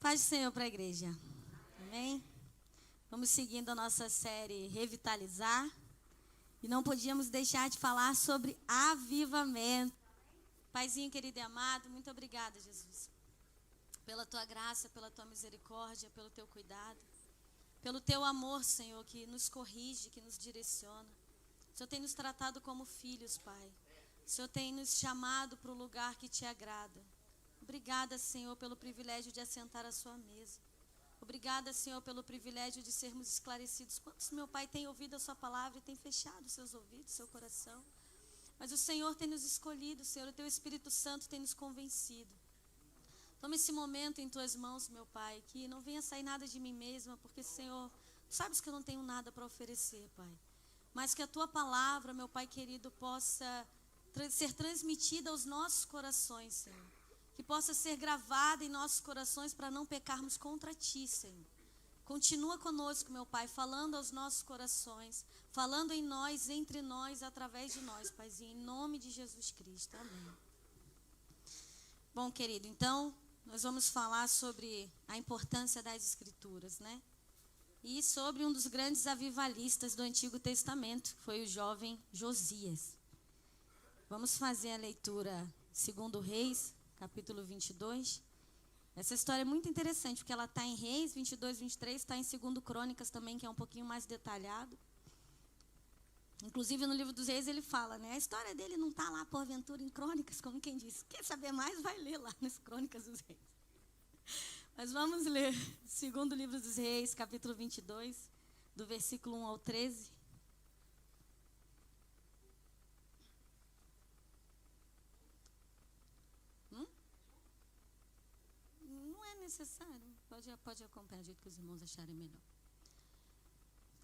Paz do Senhor para a igreja. Amém? Vamos seguindo a nossa série Revitalizar. E não podíamos deixar de falar sobre avivamento. Paizinho querido e amado, muito obrigada, Jesus. Pela tua graça, pela tua misericórdia, pelo teu cuidado. Pelo teu amor, Senhor, que nos corrige, que nos direciona. O Senhor tem nos tratado como filhos, Pai. O Senhor tem nos chamado para o lugar que te agrada. Obrigada, Senhor, pelo privilégio de assentar à sua mesa. Obrigada, Senhor, pelo privilégio de sermos esclarecidos. Quantos, meu Pai, tem ouvido a sua palavra e tem fechado seus ouvidos, seu coração? Mas o Senhor tem nos escolhido, Senhor, o teu Espírito Santo tem nos convencido. Toma esse momento em tuas mãos, meu Pai, que não venha sair nada de mim mesma, porque, Senhor, tu sabes que eu não tenho nada para oferecer, Pai. Mas que a tua palavra, meu Pai querido, possa ser transmitida aos nossos corações, Senhor. Que possa ser gravada em nossos corações para não pecarmos contra ti, Senhor. Continua conosco, meu Pai, falando aos nossos corações, falando em nós, entre nós, através de nós, Paizinho, em nome de Jesus Cristo. Amém. Bom, querido, então, nós vamos falar sobre a importância das Escrituras, né? E sobre um dos grandes avivalistas do Antigo Testamento, que foi o jovem Josias. Vamos fazer a leitura 2 Reis, capítulo 22. Essa história é muito interessante, porque ela está em Reis 22, 23, está em 2 Crônicas também, que é um pouquinho mais detalhado. Inclusive, no livro dos Reis, ele fala, né? A história dele não está lá, porventura, em Crônicas, como quem diz. Quer saber mais? Vai ler lá nas Crônicas dos Reis. Mas vamos ler 2º livro dos Reis, capítulo 22, do versículo 1 ao 13. Não é necessário. Pode acompanhar do jeito que os irmãos acharem melhor.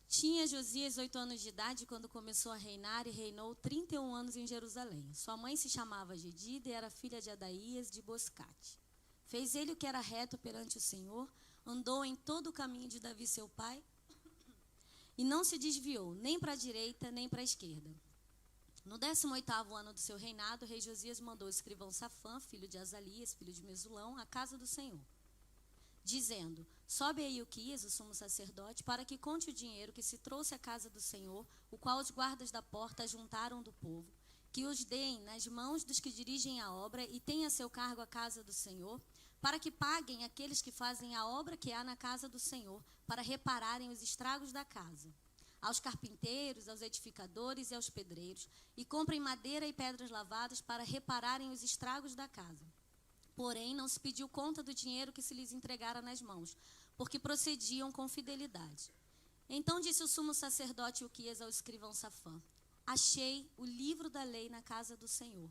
Tinha Josias 8 anos de idade quando começou a reinar e reinou 31 anos em Jerusalém. Sua mãe se chamava Jedida e era filha de Adaías de Boscate. Fez ele o que era reto perante o Senhor, andou em todo o caminho de Davi seu pai e não se desviou nem para a direita nem para a esquerda. No 18º ano do seu reinado, o rei Josias mandou o escrivão Safã, filho de Azalias, filho de Mesulão, à casa do Senhor, dizendo: sobe aí Ilquias, o sumo sacerdote, para que conte o dinheiro que se trouxe à casa do Senhor, o qual os guardas da porta juntaram do povo, que os deem nas mãos dos que dirigem a obra e tenha a seu cargo a casa do Senhor, para que paguem aqueles que fazem a obra que há na casa do Senhor, para repararem os estragos da casa. Aos carpinteiros, aos edificadores e aos pedreiros, e comprem madeira e pedras lavadas para repararem os estragos da casa. Porém, não se pediu conta do dinheiro que se lhes entregara nas mãos, porque procediam com fidelidade. Então disse o sumo sacerdote Ilquias ao escrivão Safã: achei o livro da lei na casa do Senhor.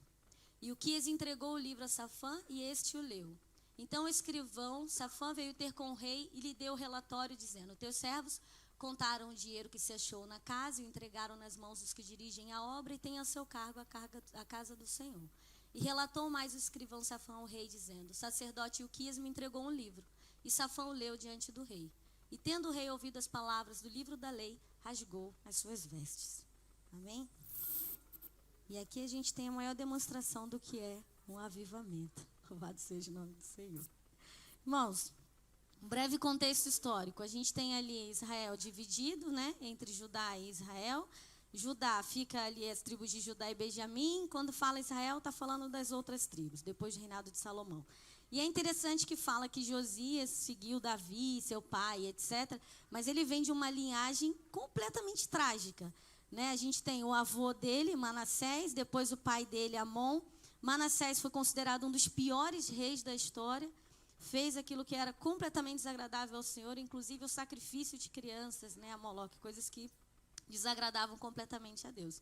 E Ilquias entregou o livro a Safã e este o leu. Então o escrivão Safã veio ter com o rei e lhe deu o relatório, dizendo: teus servos contaram o dinheiro que se achou na casa e o entregaram nas mãos dos que dirigem a obra e têm a seu cargo a casa do Senhor. E relatou mais o escrivão Safã ao rei, dizendo: o sacerdote Ilquias me entregou um livro. E Safã o leu diante do rei. E tendo o rei ouvido as palavras do livro da lei, rasgou as suas vestes. Amém? E aqui a gente tem a maior demonstração do que é um avivamento. Louvado seja o nome do Senhor. Irmãos, um breve contexto histórico. A gente tem ali Israel dividido, né, entre Judá e Israel. Judá fica ali as tribos de Judá e Benjamim. Quando fala Israel, está falando das outras tribos, depois do reinado de Salomão. E é interessante que fala que Josias seguiu Davi, seu pai, etc. Mas ele vem de uma linhagem completamente trágica, né? A gente tem o avô dele, Manassés, depois o pai dele, Amon. Manassés foi considerado um dos piores reis da história. Fez aquilo que era completamente desagradável ao Senhor, inclusive o sacrifício de crianças, né, a Moloque, coisas que desagradavam completamente a Deus.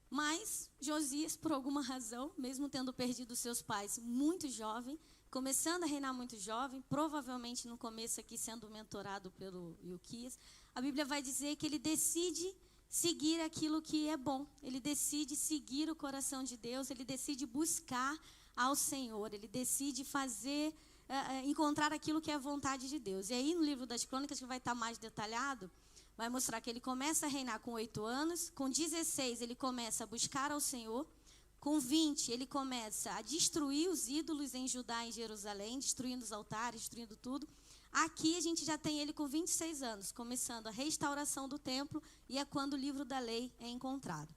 Mas Josias, por alguma razão, mesmo tendo perdido seus pais muito jovem, começando a reinar muito jovem, provavelmente no começo aqui sendo mentorado pelo Ilquias, a Bíblia vai dizer que ele decide seguir aquilo que é bom, ele decide seguir o coração de Deus, ele decide buscar ao Senhor, ele decide encontrar aquilo que é a vontade de Deus. E aí no livro das Crônicas, que vai estar mais detalhado, vai mostrar que ele começa a reinar com 8 anos, com 16 ele começa a buscar ao Senhor, Com 20, ele começa a destruir os ídolos em Judá e em Jerusalém, destruindo os altares, destruindo tudo. Aqui a gente já tem ele com 26 anos, começando a restauração do templo, e é quando o livro da lei é encontrado.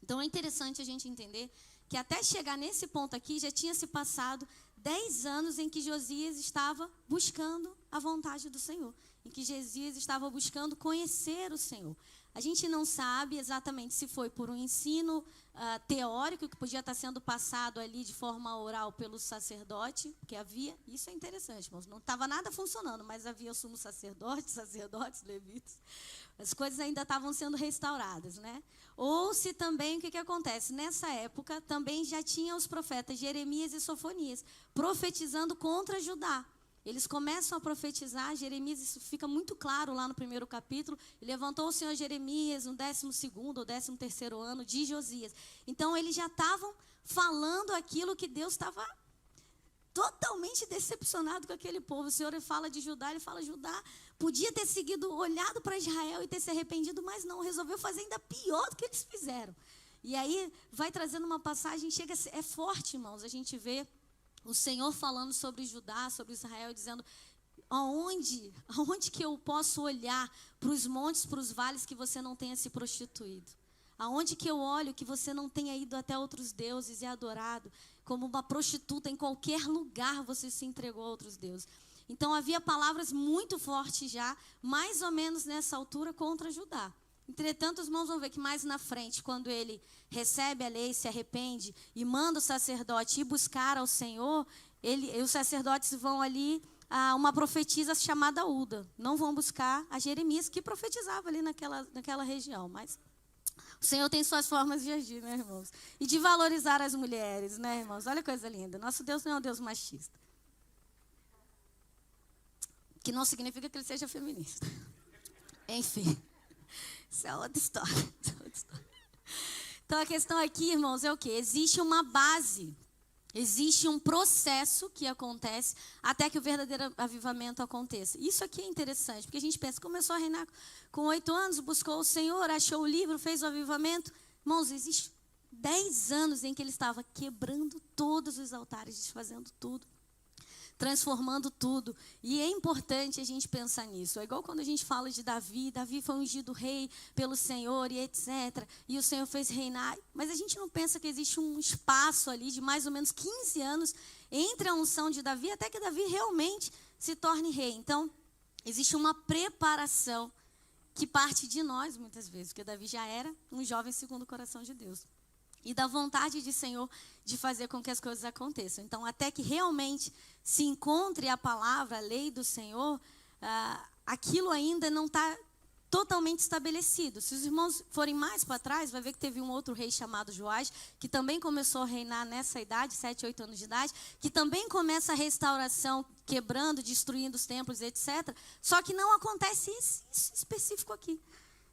Então é interessante a gente entender que até chegar nesse ponto aqui, já tinha se passado 10 anos em que Josias estava buscando a vontade do Senhor, em que Josias estava buscando conhecer o Senhor. A gente não sabe exatamente se foi por um ensino teórico que podia estar sendo passado ali de forma oral pelo sacerdote, que havia, isso é interessante, irmãos, não estava nada funcionando, mas havia o sumo sacerdote, sacerdotes, levitas, as coisas ainda estavam sendo restauradas, né? Ou se também, o que acontece? Nessa época, também já tinha os profetas Jeremias e Sofonias, profetizando contra Judá. Eles começam a profetizar, Jeremias, isso fica muito claro lá no primeiro capítulo, e levantou o Senhor Jeremias no 12º ou 13º ano de Josias. Então, eles já estavam falando aquilo que Deus estava totalmente decepcionado com aquele povo. O Senhor fala de Judá, ele fala, Judá podia ter seguido, olhado para Israel e ter se arrependido, mas não, resolveu fazer ainda pior do que eles fizeram. E aí, vai trazendo uma passagem, é forte, irmãos, a gente vê o Senhor falando sobre Judá, sobre Israel, dizendo, aonde que eu posso olhar para os montes, para os vales que você não tenha se prostituído? Aonde que eu olho que você não tenha ido até outros deuses e adorado? Como uma prostituta, em qualquer lugar você se entregou a outros deuses. Então havia palavras muito fortes já, mais ou menos nessa altura, contra Judá. Entretanto, os irmãos vão ver que mais na frente, quando ele recebe a lei, se arrepende e manda o sacerdote ir buscar ao Senhor, os sacerdotes vão ali a uma profetisa chamada Uda. Não vão buscar a Jeremias, que profetizava ali naquela região. Mas o Senhor tem suas formas de agir, né, irmãos? E de valorizar as mulheres, né, irmãos? Olha que coisa linda. Nosso Deus não é um Deus machista. Que não significa que ele seja feminista. Enfim. Isso é outra história. Então, a questão aqui, irmãos, é o quê? Existe uma base, existe um processo que acontece até que o verdadeiro avivamento aconteça. Isso aqui é interessante, porque a gente pensa, começou a reinar com 8 anos, buscou o Senhor, achou o livro, fez o avivamento. Irmãos, existe 10 anos em que ele estava quebrando todos os altares, desfazendo tudo, transformando tudo. E é importante a gente pensar nisso. É igual quando a gente fala de Davi. Davi foi ungido rei pelo Senhor e etc. E o Senhor fez reinar. Mas a gente não pensa que existe um espaço ali de mais ou menos 15 anos entre a unção de Davi até que Davi realmente se torne rei. Então, existe uma preparação que parte de nós muitas vezes, porque Davi já era um jovem segundo o coração de Deus. E da vontade de Senhor de fazer com que as coisas aconteçam. Então, até que realmente se encontre a palavra, a lei do Senhor, aquilo ainda não está totalmente estabelecido. Se os irmãos forem mais para trás, vai ver que teve um outro rei chamado Joás, que também começou a reinar nessa idade, 7, 8 anos de idade, que também começa a restauração, quebrando, destruindo os templos, etc. Só que não acontece isso específico aqui.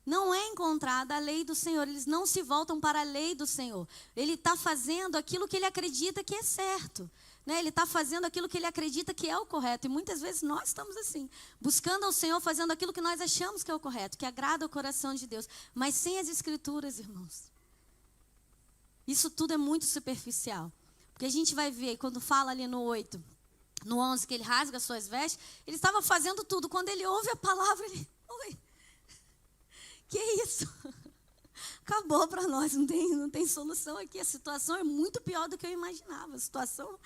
Não é encontrada a lei do Senhor, eles não se voltam para a lei do Senhor. Ele está fazendo aquilo que ele acredita que é certo, né? Ele está fazendo aquilo que ele acredita que é o correto. E muitas vezes nós estamos assim, buscando ao Senhor, fazendo aquilo que nós achamos que é o correto, que agrada o coração de Deus. Mas sem as escrituras, irmãos. Isso tudo é muito superficial. Porque a gente vai ver, quando fala ali no 8, no 11, que ele rasga suas vestes, ele estava fazendo tudo. Quando ele ouve a palavra, ele... Oi. Que isso? Acabou para nós, não tem solução aqui. A situação é muito pior do que eu imaginava. A situação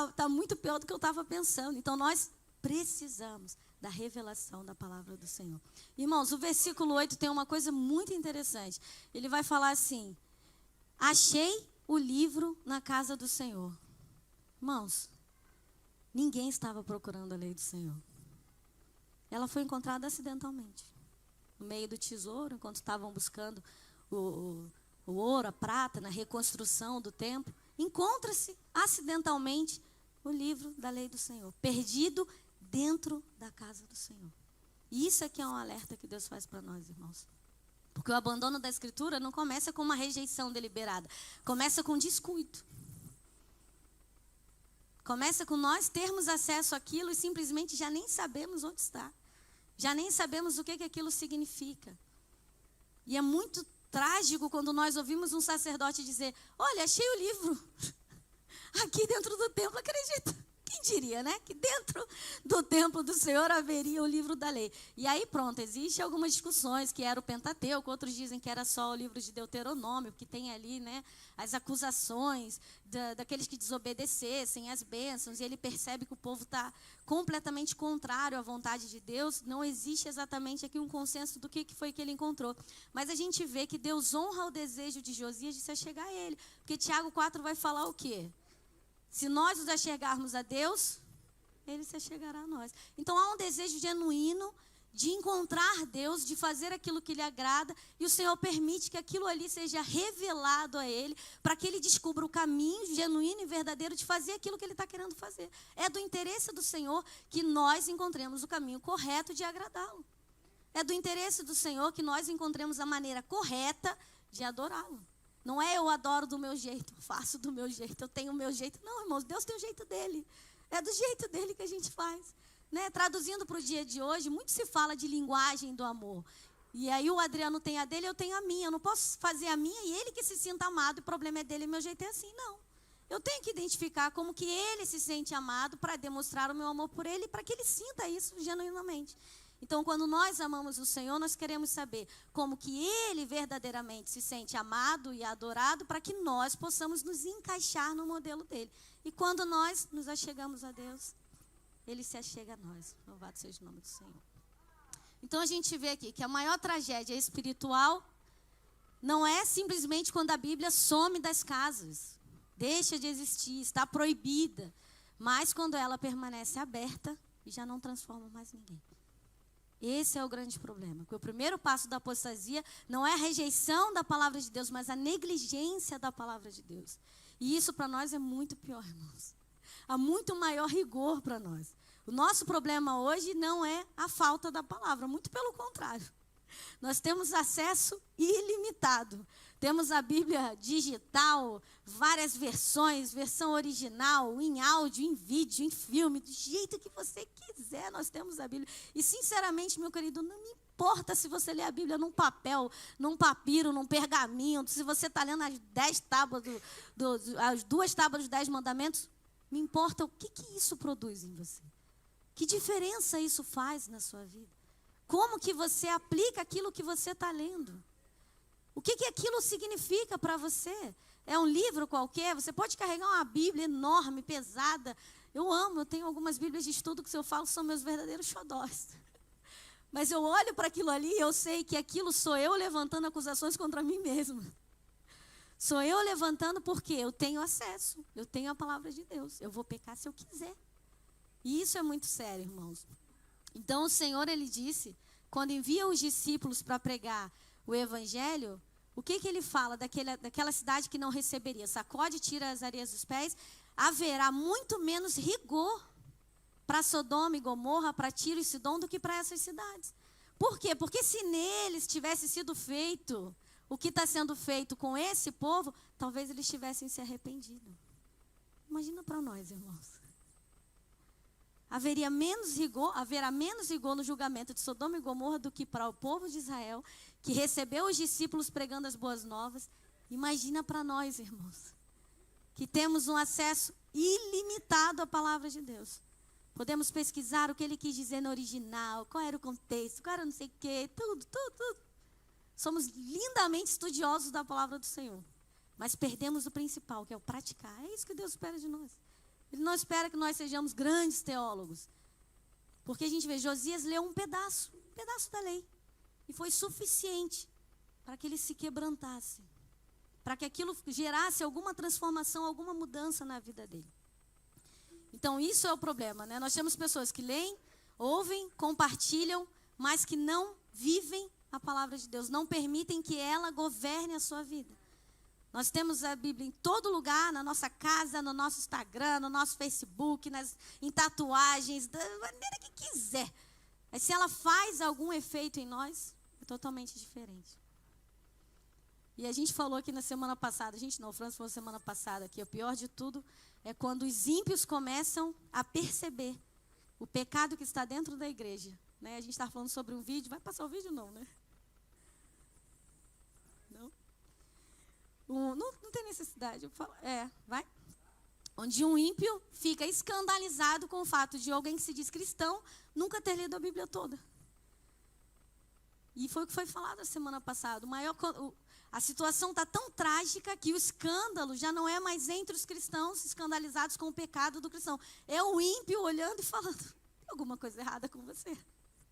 está muito pior do que eu estava pensando. Então, nós precisamos da revelação da palavra do Senhor. Irmãos, o versículo 8 tem uma coisa muito interessante. Ele vai falar assim, achei o livro na casa do Senhor. Irmãos, ninguém estava procurando a lei do Senhor. Ela foi encontrada acidentalmente. No meio do tesouro, enquanto estavam buscando o ouro, a prata, na reconstrução do templo, encontra-se acidentalmente o livro da lei do Senhor, perdido dentro da casa do Senhor. E isso aqui é um alerta que Deus faz para nós, irmãos. Porque o abandono da Escritura não começa com uma rejeição deliberada, começa com descuido. Começa com nós termos acesso àquilo e simplesmente já nem sabemos onde está. Já nem sabemos o que aquilo significa. E é muito trágico quando nós ouvimos um sacerdote dizer: olha, achei o livro aqui dentro do templo. Acredita? Quem diria, né? Que dentro do templo do Senhor haveria o livro da lei. E aí, pronto, existem algumas discussões, que era o Pentateuco, outros dizem que era só o livro de Deuteronômio, que tem ali, né, as acusações daqueles que desobedecessem, as bênçãos, e ele percebe que o povo está completamente contrário à vontade de Deus. Não existe exatamente aqui um consenso do que foi que ele encontrou. Mas a gente vê que Deus honra o desejo de Josias de se achegar a ele. Porque Tiago 4 vai falar o quê? Se nós nos achegarmos a Deus, Ele se achegará a nós. Então há um desejo genuíno de encontrar Deus, de fazer aquilo que lhe agrada, e o Senhor permite que aquilo ali seja revelado a ele, para que ele descubra o caminho genuíno e verdadeiro de fazer aquilo que ele está querendo fazer. É do interesse do Senhor que nós encontremos o caminho correto de agradá-lo. É do interesse do Senhor que nós encontremos a maneira correta de adorá-lo. Não é eu adoro do meu jeito, faço do meu jeito, eu tenho o meu jeito. Não, irmãos, Deus tem o jeito dele. É do jeito dele que a gente faz. Né? Traduzindo para o dia de hoje, muito se fala de linguagem do amor. E aí o Adriano tem a dele, eu tenho a minha. Eu não posso fazer a minha e ele que se sinta amado, e o problema é dele e meu jeito é assim. Não. Eu tenho que identificar como que ele se sente amado para demonstrar o meu amor por ele, para que ele sinta isso genuinamente. Então, quando nós amamos o Senhor, nós queremos saber como que Ele verdadeiramente se sente amado e adorado, para que nós possamos nos encaixar no modelo dEle. E quando nós nos achegamos a Deus, Ele se achega a nós. Louvado seja o nome do Senhor. Então, a gente vê aqui que a maior tragédia espiritual não é simplesmente quando a Bíblia some das casas, deixa de existir, está proibida, mas quando ela permanece aberta e já não transforma mais ninguém. Esse é o grande problema, porque o primeiro passo da apostasia não é a rejeição da palavra de Deus, mas a negligência da palavra de Deus. E isso para nós é muito pior, irmãos. Há muito maior rigor para nós. O nosso problema hoje não é a falta da palavra, muito pelo contrário. Nós temos acesso ilimitado. Temos a Bíblia digital, várias versões, versão original, em áudio, em vídeo, em filme, do jeito que você quiser, nós temos a Bíblia. E, sinceramente, meu querido, não me importa se você lê a Bíblia num papel, num papiro, num pergaminho, se você está lendo as 10 tábuas, as 2 tábuas dos 10 mandamentos, me importa o que isso produz em você. Que diferença isso faz na sua vida? Como que você aplica aquilo que você está lendo? O que aquilo significa para você? É um livro qualquer? Você pode carregar uma Bíblia enorme, pesada. Eu amo, eu tenho algumas Bíblias de estudo que, se eu falo, são meus verdadeiros xodós. Mas eu olho para aquilo ali e eu sei que aquilo sou eu levantando acusações contra mim mesma. Sou eu levantando porque eu tenho acesso, eu tenho a palavra de Deus. Eu vou pecar se eu quiser. E isso é muito sério, irmãos. Então o Senhor, Ele disse, quando envia os discípulos para pregar o Evangelho, o que Ele fala daquela cidade que não receberia? Sacode e tira as areias dos pés. Haverá muito menos rigor para Sodoma e Gomorra, para Tiro e Sidom, do que para essas cidades. Por quê? Porque se neles tivesse sido feito o que está sendo feito com esse povo, talvez eles tivessem se arrependido. Imagina para nós, irmãos. Haverá menos rigor no julgamento de Sodoma e Gomorra do que para o povo de Israel, que recebeu os discípulos pregando as boas novas. Imagina para nós, irmãos, que temos um acesso ilimitado à palavra de Deus. Podemos pesquisar o que ele quis dizer no original, qual era o contexto, qual era não sei o quê, tudo. Somos lindamente estudiosos da palavra do Senhor, mas perdemos o principal, que é o praticar. É isso que Deus espera de nós. Ele não espera que nós sejamos grandes teólogos. Porque a gente vê, Josias leu um pedaço da lei. E foi suficiente para que ele se quebrantasse. Para que aquilo gerasse alguma transformação, alguma mudança na vida dele. Então isso é o problema, né? Nós temos pessoas que leem, ouvem, compartilham, mas que não vivem a palavra de Deus. Não permitem que ela governe a sua vida. Nós temos a Bíblia em todo lugar, na nossa casa, no nosso Instagram, no nosso Facebook, em tatuagens, da maneira que quiser. Mas se ela faz algum efeito em nós, é totalmente diferente. E a gente falou aqui na semana passada, o Francis falou semana passada, que o pior de tudo é quando os ímpios começam a perceber o pecado que está dentro da igreja. Né? A gente está falando sobre um vídeo, vai passar o vídeo não, né? Não? Não tem necessidade. Vai. Onde um ímpio fica escandalizado com o fato de alguém que se diz cristão nunca ter lido a Bíblia toda. E foi o que foi falado a semana passada. A situação está tão trágica que o escândalo já não é mais entre os cristãos escandalizados com o pecado do cristão. É o ímpio olhando e falando, tem alguma coisa errada com você.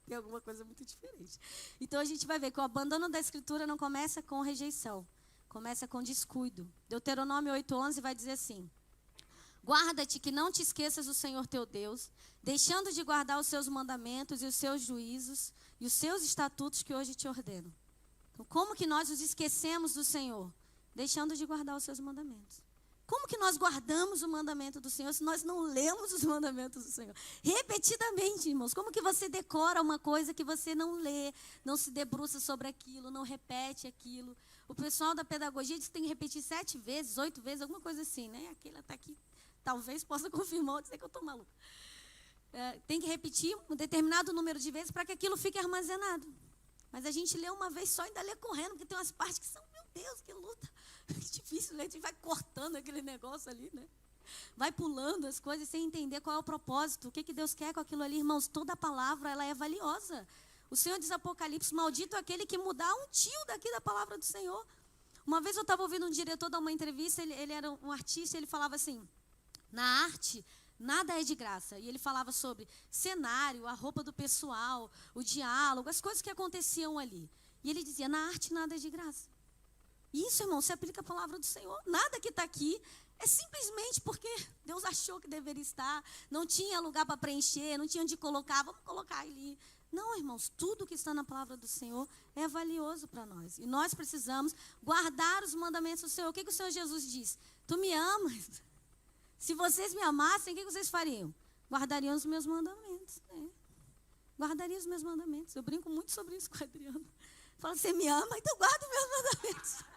Tem alguma coisa muito diferente. Então a gente vai ver que o abandono da Escritura não começa com rejeição. Começa com descuido. Deuteronômio 8:11 vai dizer assim: guarda-te que não te esqueças do Senhor teu Deus, deixando de guardar os seus mandamentos e os seus juízos e os seus estatutos que hoje te ordeno. Então, como que nós nos esquecemos do Senhor? Deixando de guardar os seus mandamentos. Como que nós guardamos o mandamento do Senhor se nós não lemos os mandamentos do Senhor? Repetidamente, irmãos. Como que você decora uma coisa que você não lê, não se debruça sobre aquilo, não repete aquilo? O pessoal da pedagogia diz que tem que repetir 7 vezes, 8 vezes, alguma coisa assim, né? Aquela está aqui, talvez possa confirmar ou dizer que eu estou maluca. Tem que repetir um determinado número de vezes para que aquilo fique armazenado. Mas a gente lê uma vez só e ainda lê correndo, porque tem umas partes que são, meu Deus, que luta. Que difícil ler, a gente vai cortando aquele negócio ali, né? Vai pulando as coisas sem entender qual é o propósito, o que Deus quer com aquilo ali. Irmãos, toda palavra, ela é valiosa. O Senhor diz Apocalipse, maldito é aquele que mudar um tio daqui da palavra do Senhor. Uma vez eu estava ouvindo um diretor dar uma entrevista, ele era um artista, ele falava assim, na arte, nada é de graça. E ele falava sobre cenário, a roupa do pessoal, o diálogo, as coisas que aconteciam ali. E ele dizia, na arte nada é de graça. Isso, irmão, se aplica à palavra do Senhor. Nada que está aqui é simplesmente porque Deus achou que deveria estar, não tinha lugar para preencher, não tinha onde colocar, vamos colocar ali. Não, irmãos, tudo que está na palavra do Senhor é valioso para nós. E nós precisamos guardar os mandamentos do Senhor. O que o Senhor Jesus diz? Tu me amas. Se vocês me amassem, o que vocês fariam? Guardariam os meus mandamentos. Guardariam os meus mandamentos. Eu brinco muito sobre isso com a Adriana. Fala, você me ama, então guarda os meus mandamentos.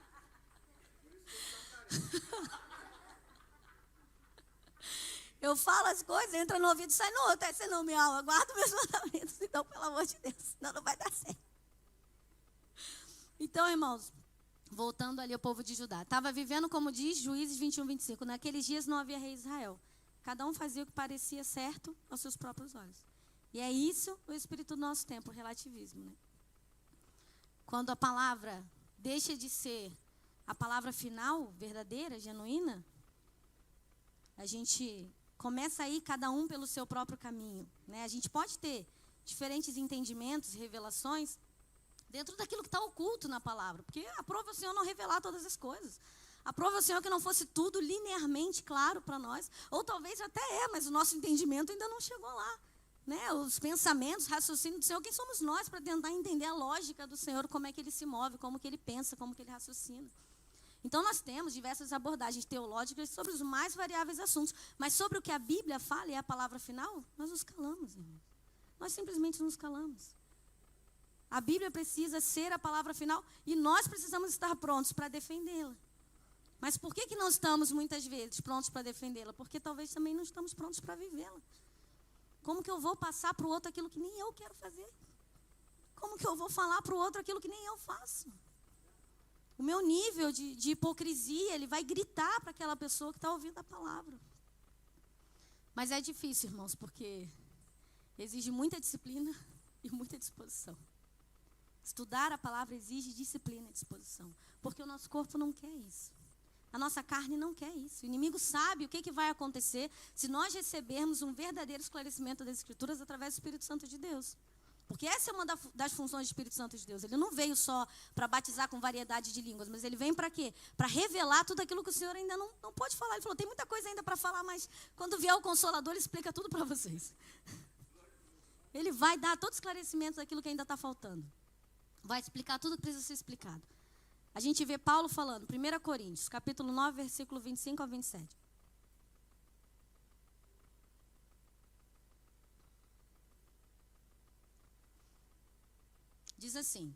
Eu falo as coisas, entra no ouvido e sai no outro. Aí você não me ama, guarda os meus mandamentos. Então, pelo amor de Deus, senão não vai dar certo. Então, irmãos, voltando ali ao povo de Judá. Estava vivendo, como diz Juízes 21:25. Naqueles dias não havia rei em Israel. Cada um fazia o que parecia certo aos seus próprios olhos. E é isso o espírito do nosso tempo, o relativismo, né? Quando a palavra deixa de ser a palavra final, verdadeira, genuína, a gente começa a ir cada um pelo seu próprio caminho, né? A gente pode ter diferentes entendimentos, revelações, dentro daquilo que está oculto na palavra. Porque aprova o Senhor não revelar todas as coisas. Aprova o Senhor que não fosse tudo linearmente claro para nós. Ou talvez até mas o nosso entendimento ainda não chegou lá. Né? Os pensamentos, raciocínios do Senhor, quem somos nós para tentar entender a lógica do Senhor, como é que Ele se move, como que Ele pensa, como que Ele raciocina. Então nós temos diversas abordagens teológicas sobre os mais variáveis assuntos. Mas sobre o que a Bíblia fala e é a palavra final, nós nos calamos, irmãos. Nós simplesmente nos calamos. A Bíblia precisa ser a palavra final e nós precisamos estar prontos para defendê-la. Mas por que não estamos, muitas vezes, prontos para defendê-la? Porque talvez também não estamos prontos para vivê-la. Como que eu vou passar para o outro aquilo que nem eu quero fazer? Como que eu vou falar para o outro aquilo que nem eu faço? O meu nível de hipocrisia, ele vai gritar para aquela pessoa que está ouvindo a palavra. Mas é difícil, irmãos, porque exige muita disciplina e muita disposição. Estudar a palavra exige disciplina e disposição. Porque o nosso corpo não quer isso. A nossa carne não quer isso. O inimigo sabe o que vai acontecer se nós recebermos um verdadeiro esclarecimento das Escrituras através do Espírito Santo de Deus. Porque essa é uma das funções do Espírito Santo de Deus. Ele não veio só para batizar com variedade de línguas, mas ele vem para quê? Para revelar tudo aquilo que o Senhor ainda não pode falar. Ele falou, tem muita coisa ainda para falar, mas quando vier o Consolador, ele explica tudo para vocês. Ele vai dar todo esclarecimento daquilo que ainda está faltando. Vai explicar tudo que precisa ser explicado. A gente vê Paulo falando, 1 Coríntios, capítulo 9, versículo 25 ao 27. Diz assim,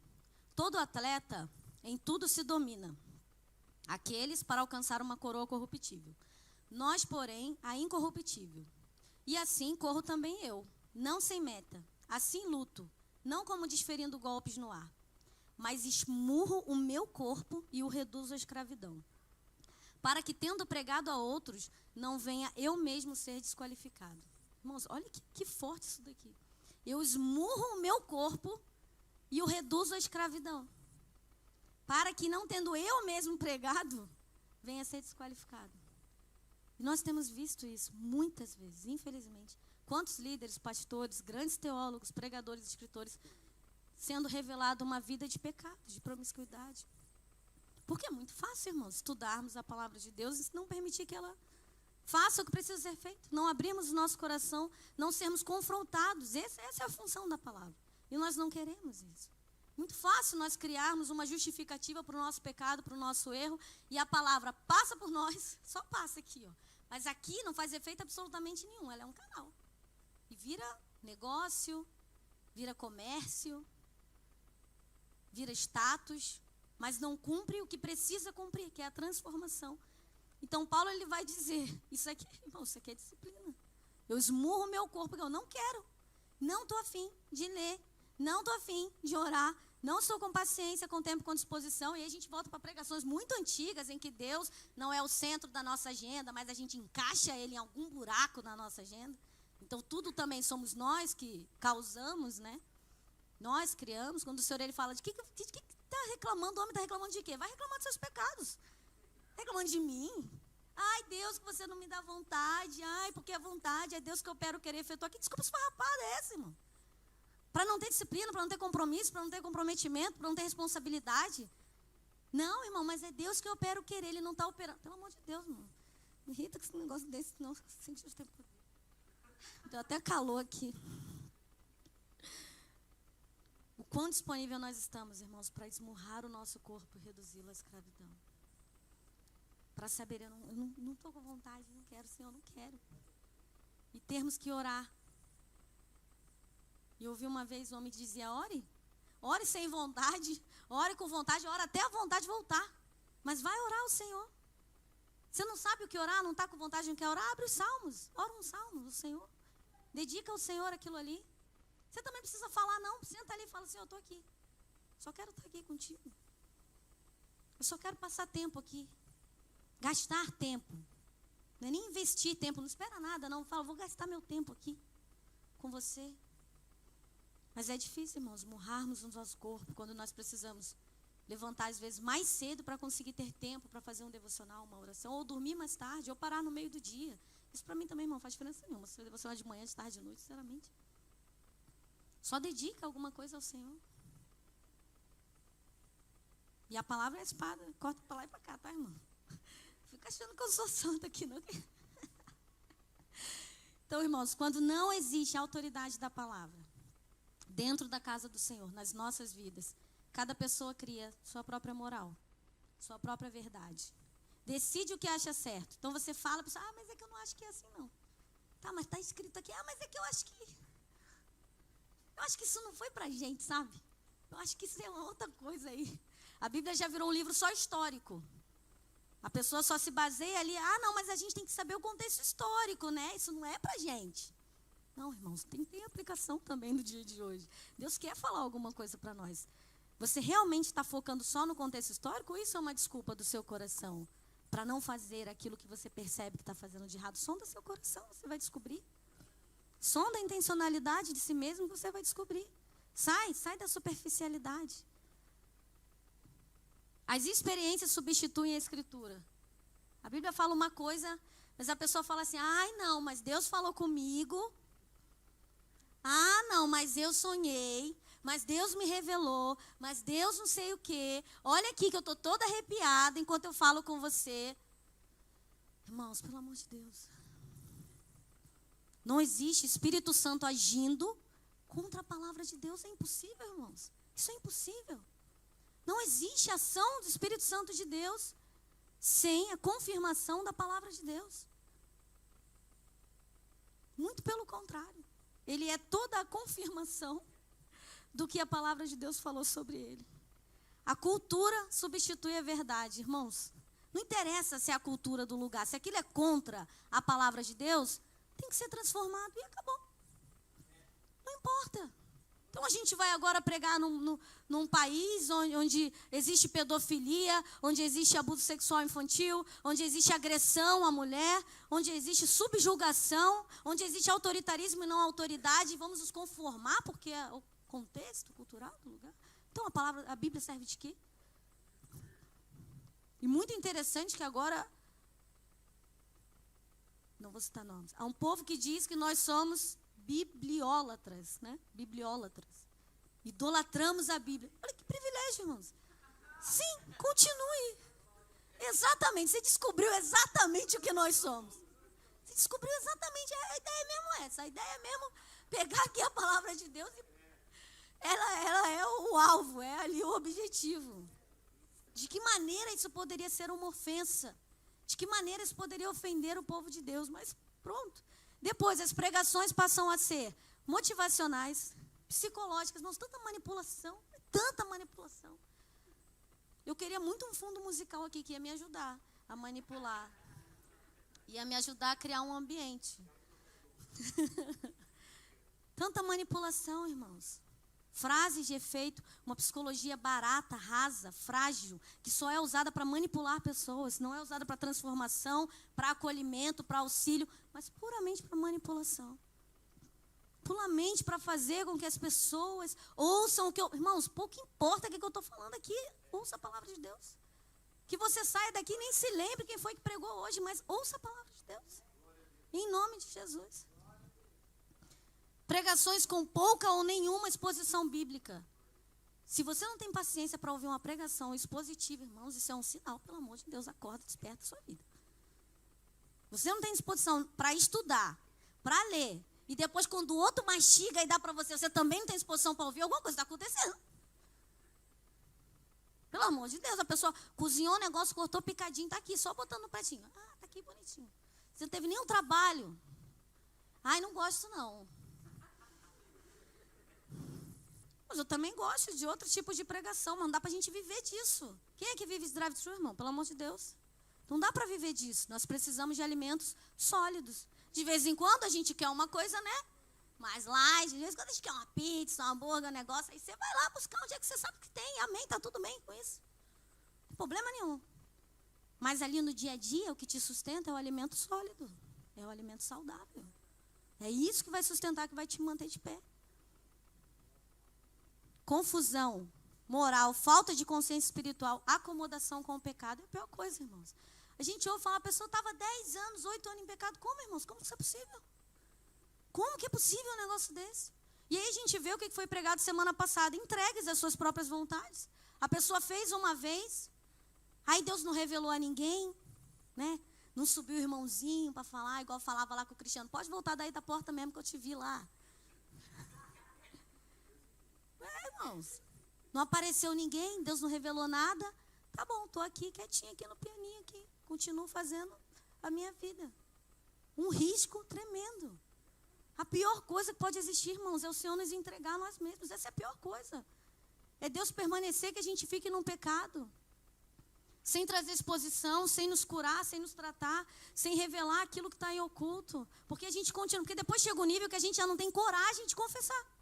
todo atleta em tudo se domina, aqueles para alcançar uma coroa corruptível. Nós, porém, a incorruptível. E assim corro também eu, não sem meta, assim luto, não como desferindo golpes no ar. mas esmurro o meu corpo e o reduzo à escravidão, para que, tendo pregado a outros, não venha eu mesmo ser desqualificado. Irmãos, olha que forte isso daqui. Eu esmurro o meu corpo e o reduzo à escravidão, para que, não tendo eu mesmo pregado, venha ser desqualificado. E nós temos visto isso muitas vezes, infelizmente. Quantos líderes, pastores, grandes teólogos, pregadores, escritores, sendo revelado uma vida de pecado, de promiscuidade. Porque é muito fácil, irmãos, estudarmos a palavra de Deus e não permitir que ela faça o que precisa ser feito. Não abrirmos o nosso coração, não sermos confrontados. Essa é a função da palavra. E nós não queremos isso. Muito fácil nós criarmos uma justificativa para o nosso pecado, para o nosso erro, e a palavra passa por nós, só passa aqui, ó. Mas aqui não faz efeito absolutamente nenhum, ela é um canal. E vira negócio, vira comércio, vira status, mas não cumpre o que precisa cumprir, que é a transformação. Então Paulo, ele vai dizer, isso aqui, irmão, isso aqui é disciplina. Eu esmurro o meu corpo, porque eu não quero, não estou afim de ler, não estou afim de orar, não estou com paciência, com tempo, com disposição. E aí a gente volta para pregações muito antigas, em que Deus não é o centro da nossa agenda, mas a gente encaixa Ele em algum buraco na nossa agenda. Então tudo também somos nós que causamos, né? Nós criamos. Quando o Senhor, ele fala, de que está reclamando? O homem está reclamando de quê? Vai reclamar dos seus pecados. Reclamando de mim? Ai, Deus, que você não me dá vontade. Ai, porque a vontade é Deus que eu querer efetuar. Que desculpa esfarrapada é essa, irmão? Para não ter disciplina, para não ter compromisso, para não ter comprometimento, para não ter responsabilidade. Não, irmão, mas é Deus que opera o querer, Ele não está operando. Pelo amor de Deus, irmão. Me irrita com esse negócio desse, não senti o tempo. Deu até calor aqui. O quão disponível nós estamos, irmãos, para esmurrar o nosso corpo e reduzi-lo à escravidão. Para saber, eu não estou com vontade, não quero, Senhor, não quero. E termos que orar. E eu ouvi uma vez um homem que dizia, ore sem vontade, ore com vontade, ore até a vontade voltar. Mas vai orar ao Senhor. Você não sabe o que orar, não está com vontade, não quer orar, abre os salmos, ora um salmo do Senhor. Dedica ao Senhor aquilo ali. Você também precisa falar, não, senta ali e fala, Senhor, eu estou aqui. Só quero estar aqui contigo. Eu só quero passar tempo aqui. Gastar tempo. Não é nem investir tempo, não espera nada, não. Fala, vou gastar meu tempo aqui com você. Mas é difícil, irmãos, esmurrarmos o nosso corpo quando nós precisamos levantar, às vezes, mais cedo para conseguir ter tempo para fazer um devocional, uma oração, ou dormir mais tarde, ou parar no meio do dia. Isso para mim também, irmão, não faz diferença nenhuma. Se for devocional de manhã, de tarde, de noite, sinceramente. Só dedica alguma coisa ao Senhor. E a palavra é a espada, corta para lá e para cá, tá, irmão? Fica achando que eu sou santa aqui, não. Então, irmãos, quando não existe a autoridade da palavra dentro da casa do Senhor, nas nossas vidas, cada pessoa cria sua própria moral, sua própria verdade. Decide o que acha certo. Então você fala, pessoa, mas é que eu não acho que é assim, não. Tá, mas está escrito aqui, mas é que eu acho que isso não foi pra gente, sabe? Eu acho que isso é uma outra coisa aí. A Bíblia já virou um livro só histórico. A pessoa só se baseia ali, não, mas a gente tem que saber o contexto histórico, né? Isso não é pra gente. Não, irmãos, tem aplicação também no dia de hoje. Deus quer falar alguma coisa para nós. Você realmente está focando só no contexto histórico ou isso é uma desculpa do seu coração para não fazer aquilo que você percebe que está fazendo de errado? Sonda seu coração, você vai descobrir. Sonda a intencionalidade de si mesmo, você vai descobrir. Sai da superficialidade. As experiências substituem a Escritura. A Bíblia fala uma coisa, mas a pessoa fala assim, não, mas Deus falou comigo. Não, mas eu sonhei, mas Deus me revelou, mas Deus não sei o quê. Olha aqui que eu estou toda arrepiada enquanto eu falo com você. Irmãos, pelo amor de Deus. Não existe Espírito Santo agindo contra a palavra de Deus. É impossível, irmãos. Isso é impossível. Não existe ação do Espírito Santo de Deus sem a confirmação da palavra de Deus. Muito pelo contrário. Ele é toda a confirmação do que a palavra de Deus falou sobre ele. A cultura substitui a verdade, irmãos. Não interessa se é a cultura do lugar. Se aquilo é contra a palavra de Deus, tem que ser transformado e acabou. Não importa. Então a gente vai agora pregar num país onde existe pedofilia, onde existe abuso sexual infantil, onde existe agressão à mulher, onde existe subjugação, onde existe autoritarismo e não autoridade. Vamos nos conformar porque é o contexto cultural do lugar. Então a Bíblia serve de quê? E muito interessante que agora, não vou citar nomes, há um povo que diz que nós somos bibliólatras, né? Bibliólatras. Idolatramos a Bíblia. Olha que privilégio, irmãos. Sim, continue. Exatamente, você descobriu exatamente o que nós somos. Você descobriu exatamente, a ideia é mesmo essa. A ideia é mesmo pegar aqui a palavra de Deus e ela é o alvo, é ali o objetivo. De que maneira isso poderia ser uma ofensa? De que maneira isso poderia ofender o povo de Deus? Mas pronto. Depois, as pregações passam a ser motivacionais, psicológicas. Nossa, tanta manipulação, tanta manipulação. Eu queria muito um fundo musical aqui que ia me ajudar a manipular. Ia me ajudar a criar um ambiente. Tanta manipulação, irmãos. Frases de efeito, uma psicologia barata, rasa, frágil, que só é usada para manipular pessoas, não é usada para transformação, para acolhimento, para auxílio, mas puramente para manipulação. Puramente para fazer com que as pessoas ouçam o que eu... Irmãos, pouco importa o que eu estou falando aqui, ouça a palavra de Deus. Que você saia daqui e nem se lembre quem foi que pregou hoje, mas ouça a palavra de Deus. Em nome de Jesus. Pregações com pouca ou nenhuma exposição bíblica. Se você não tem paciência para ouvir uma pregação expositiva, irmãos, isso é um sinal, pelo amor de Deus, acorda, desperta a sua vida. Você não tem disposição para estudar, para ler, e depois quando o outro mastiga e dá para você, você também não tem disposição para ouvir, alguma coisa está acontecendo. Pelo amor de Deus, a pessoa cozinhou o negócio, cortou picadinho, está aqui, só botando no pratinho. Ah, está aqui bonitinho. Você não teve nenhum trabalho. Ai, não gosto não. Mas eu também gosto de outro tipo de pregação, mas não dá para a gente viver disso. Quem é que vive esse drive-thru, irmão? Pelo amor de Deus. Não dá para viver disso. Nós precisamos de alimentos sólidos. De vez em quando a gente quer uma coisa, né? Mais light. De vez em quando a gente quer uma pizza, um hambúrguer, um negócio. Aí você vai lá buscar onde é que você sabe que tem. Amém, tá tudo bem com isso. Não tem problema nenhum. Mas ali no dia a dia, o que te sustenta é o alimento sólido. É o alimento saudável. É isso que vai sustentar, que vai te manter de pé. Confusão moral, falta de consciência espiritual, acomodação com o pecado é a pior coisa, irmãos. A gente ouve falar, a pessoa estava 10 anos, 8 anos em pecado. Como, irmãos? Como isso é possível? Como que é possível um negócio desse? E aí a gente vê o que foi pregado semana passada, entregues às suas próprias vontades. A pessoa fez uma vez, aí Deus não revelou a ninguém, né? Não subiu o irmãozinho para falar, igual falava lá com o Cristiano. Pode voltar daí da porta mesmo que eu te vi lá. Irmãos, não apareceu ninguém, Deus não revelou nada. Tá bom, estou aqui quietinha aqui no pianinho aqui, continuo fazendo a minha vida. Um risco tremendo. A pior coisa que pode existir, irmãos, é o Senhor nos entregar a nós mesmos. Essa é a pior coisa. É Deus permanecer que a gente fique num pecado. Sem trazer exposição, sem nos curar, sem nos tratar, sem revelar aquilo que está em oculto. Porque a gente continua, porque depois chega um nível que a gente já não tem coragem de confessar.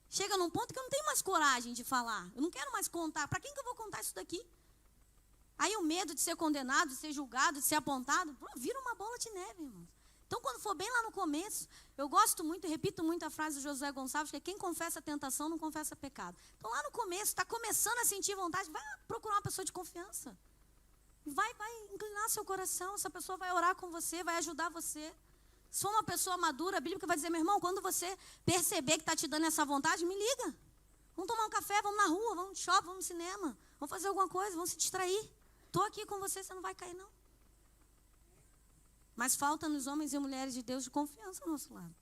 Chega num ponto que eu não tenho mais coragem de falar. Eu não quero mais contar. Para quem que eu vou contar isso daqui? Aí o medo de ser condenado, de ser julgado, de ser apontado, vira uma bola de neve, irmãos. Então, quando for bem lá no começo, eu gosto muito e repito muito a frase do Josué Gonçalves, que é quem confessa a tentação não confessa pecado. Então, lá no começo, está começando a sentir vontade, vai procurar uma pessoa de confiança. Vai inclinar seu coração, essa pessoa vai orar com você, vai ajudar você. Se for uma pessoa madura, a Bíblia vai dizer, meu irmão, quando você perceber que está te dando essa vontade, me liga. Vamos tomar um café, vamos na rua, vamos no shopping, vamos no cinema. Vamos fazer alguma coisa, vamos se distrair. Estou aqui com você, você não vai cair, não. Mas falta nos homens e mulheres de Deus de confiança ao nosso lado.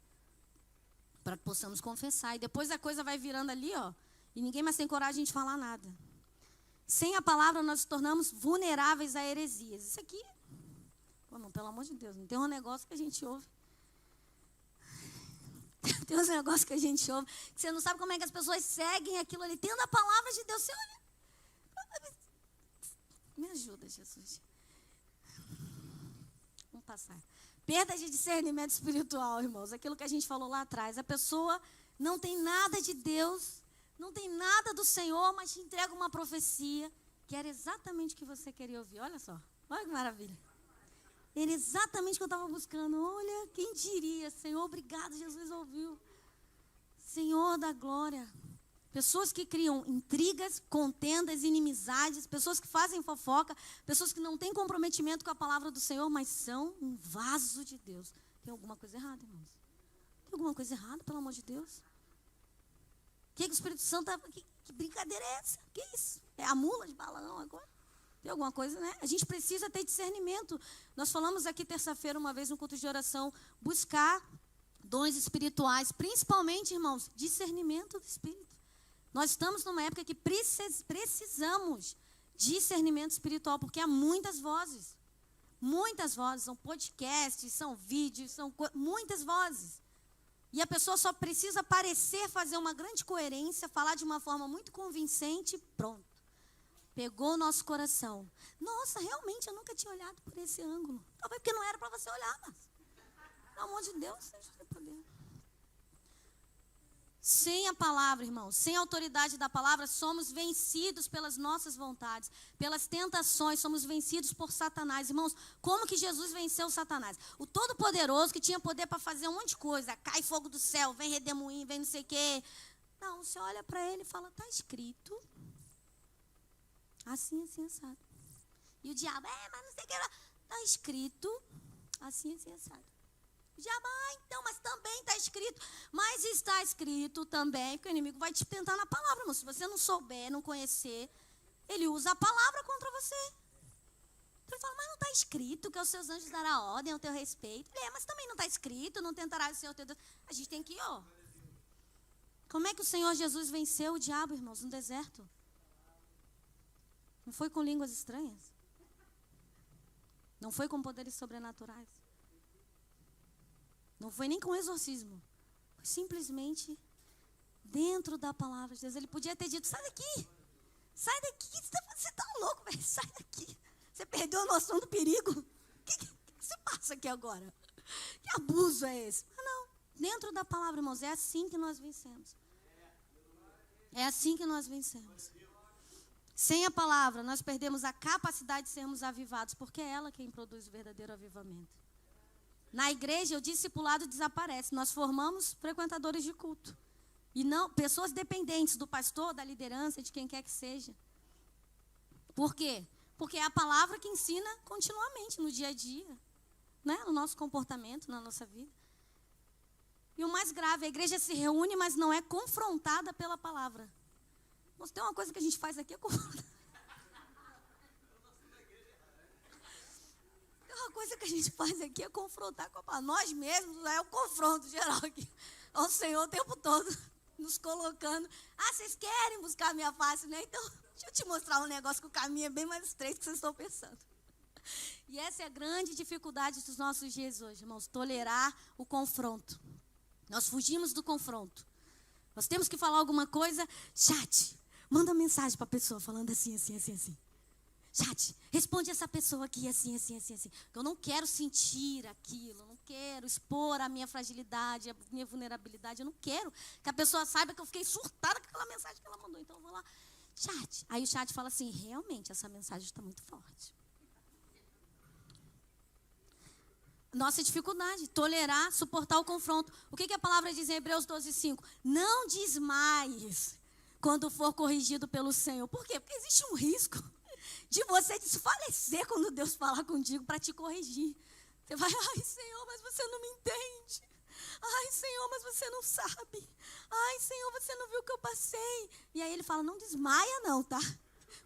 Para que possamos confessar. E depois a coisa vai virando ali, ó. E ninguém mais tem coragem de falar nada. Sem a palavra, nós nos tornamos vulneráveis a heresias. Isso aqui, pô, não, pelo amor de Deus, não tem um negócio que a gente ouve. Tem uns negócios que a gente ouve, que você não sabe como é que as pessoas seguem aquilo ali. Tendo a palavra de Deus, você olha. Me ajuda, Jesus. Vamos passar. Perda de discernimento espiritual, irmãos. Aquilo que a gente falou lá atrás. A pessoa não tem nada de Deus, não tem nada do Senhor, mas te entrega uma profecia que era exatamente o que você queria ouvir. Olha só, olha que maravilha. Era exatamente o que eu estava buscando. Olha, quem diria, Senhor, obrigado, Jesus ouviu. Senhor da glória. Pessoas que criam intrigas, contendas, inimizades, pessoas que fazem fofoca, pessoas que não têm comprometimento com a palavra do Senhor, mas são um vaso de Deus. Tem alguma coisa errada, irmãos? Tem alguma coisa errada, pelo amor de Deus? Que o Espírito Santo... Que brincadeira é essa? Que isso? É a mula de Balaão agora? Tem alguma coisa, né? A gente precisa ter discernimento. Nós falamos aqui terça-feira, uma vez, no culto de oração, buscar dons espirituais, principalmente, irmãos, discernimento do Espírito. Nós estamos numa época que precisamos de discernimento espiritual, porque há muitas vozes. Muitas vozes, são podcasts, são vídeos, são muitas vozes. E a pessoa só precisa parecer fazer uma grande coerência, falar de uma forma muito convincente, pronto. Pegou o nosso coração. Nossa, realmente, eu nunca tinha olhado por esse ângulo. Talvez porque não era para você olhar, mas... Pelo amor de Deus, seja o poder. Sem a palavra, irmãos, sem a autoridade da palavra, somos vencidos pelas nossas vontades, pelas tentações, somos vencidos por Satanás. Irmãos, como que Jesus venceu Satanás? O Todo-Poderoso, que tinha poder para fazer um monte de coisa, cai fogo do céu, vem redemoinho, vem não sei o quê. Não, você olha para ele e fala, está escrito, assim, assim, assado. E o diabo, mas não sei o que, está escrito, assim, assim, assado. Já vai, então, mas também está escrito. Mas está escrito também, porque o inimigo vai te tentar na palavra, irmão. Se você não souber, não conhecer, ele usa a palavra contra você. Então ele fala, mas não está escrito que aos seus anjos dará ordem ao teu respeito. Ele mas também não está escrito, não tentará o Senhor teu Deus. A gente tem que ir, ó. Como é que o Senhor Jesus venceu o diabo, irmãos, no deserto? Não foi com línguas estranhas? Não foi com poderes sobrenaturais? Não foi nem com exorcismo. Foi simplesmente dentro da palavra de Deus. Ele podia ter dito, sai daqui. Sai daqui. Você está louco, velho. Sai daqui. Você perdeu a noção do perigo. O que você passa aqui agora? Que abuso é esse? Mas não. Dentro da palavra, irmãos, é assim que nós vencemos. É assim que nós vencemos. Sem a palavra, nós perdemos a capacidade de sermos avivados, porque é ela quem produz o verdadeiro avivamento. Na igreja, o discipulado desaparece. Nós formamos frequentadores de culto. E não pessoas dependentes do pastor, da liderança, de quem quer que seja. Por quê? Porque é a palavra que ensina continuamente no dia a dia, né? No nosso comportamento, na nossa vida. E o mais grave, a igreja se reúne, mas não é confrontada pela palavra. Mas tem uma coisa que a gente faz aqui, é confrontar. Uma coisa que a gente faz aqui é confrontar com a palavra. Nós mesmos, é o confronto geral aqui. Ao Senhor o tempo todo, nos colocando. Vocês querem buscar a minha face, né? Então, deixa eu te mostrar um negócio que o caminho é bem mais estreito do que vocês estão pensando. E essa é a grande dificuldade dos nossos dias hoje, irmãos. Tolerar o confronto. Nós fugimos do confronto. Nós temos que falar alguma coisa. Chat, manda mensagem para a pessoa falando assim, assim, assim, assim. Chat, responde essa pessoa aqui assim, assim, assim, assim. Eu não quero sentir aquilo, eu não quero expor a minha fragilidade, a minha vulnerabilidade. Eu não quero que a pessoa saiba que eu fiquei surtada com aquela mensagem que ela mandou. Então eu vou lá, chat. Aí o chat fala assim, realmente essa mensagem está muito forte. Nossa dificuldade, tolerar, suportar o confronto. O que a palavra diz em Hebreus 12:5? Não desmaies quando for corrigido pelo Senhor. Por quê? Porque existe um risco de você desfalecer quando Deus falar contigo para te corrigir. Você vai, ai Senhor, mas você não me entende. Ai Senhor, mas você não sabe. Ai Senhor, você não viu o que eu passei. E aí ele fala, não desmaia não, tá?